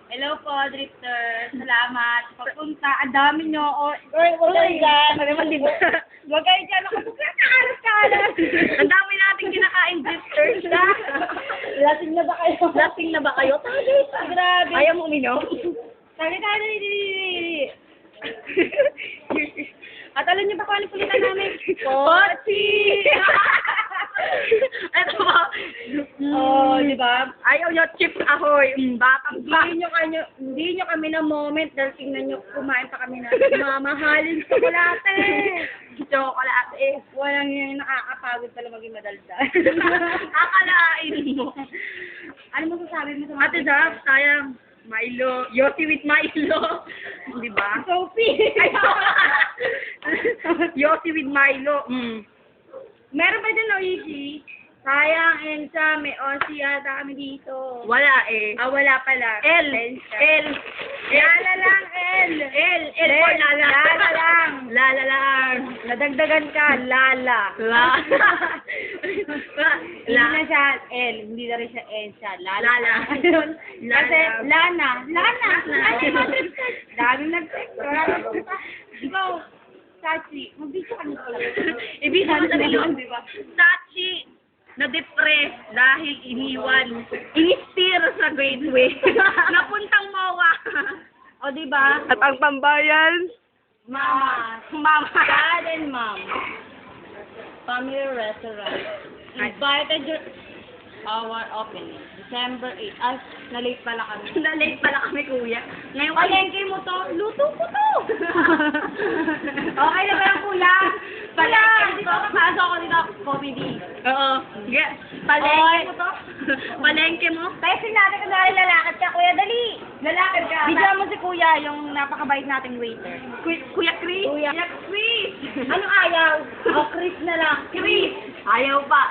Hello po, Drifter. Salamat. Papunta. Ang dami nyo. Huwag kayo dyan. Naman, di ba? Huwag kayo dyan. Ako, kalat. Ang dami nating kinakain, Drifters. Lasing na ba kayo? Lasing na ba kayo? Grabe. Ayaw mo uminom? Tagay. At alam niyo ba kung ano pulitan namin? Pochi! Ito ba? Oh, di ba? Ayaw nyo, chips ahoy. Batang ba? Hindi nyo kami na moment dahil tingnan nyo, kumain pa kami na mamahalin tsokolate. Chocolate. Walang yung nakakapagod pala maging madaldal. Akalain mo. Ano mo sasabi mo sa Ate Zaf, sayang. Milo. Yossi with Milo. Di ba? Sophie? Ay, Yossi with Milo. Meron ba dyan, Oishi? Sayang, Ensa, may Aussie yata kami dito. Wala eh. Wala pala. L. Lala lang, L. L for Lala. Lala lang. Lala lang. Nadagdagan ka, Lala. Hindi na siya L, hindi na rin siya Ensa. Lala. Kasi Lana. Daming nag-text. Wala nag-text. Ikaw, Sachi, mag-video ka nito lang. Ibig mo sabihin, di ba? Sachi, na-depress dahil iniwan. Inistir sa gateway. Napuntang MOA. O, di ba? At ang pambayan? Mama. Dad and Mom. Family restaurant. Invited your our opening. December 8. Ay, na-late pala kami. Na-late pala kami, kuya. Ngayon Palengke mo to. Luto ko to. Okay na ba yung kuya? Palengke dito. Pasok ako dito. Comedy. Oo. Palengke mo to? Palengke mo? Testing natin kung dahil lalakad ka, kuya. Dali. Lalakad ka. Bigyan mo si kuya, yung napakabait nating waiter. Kuya Chris? Kuya. Chris! Anong ayaw? O, Chris na lang. Chris! Ayaw pa.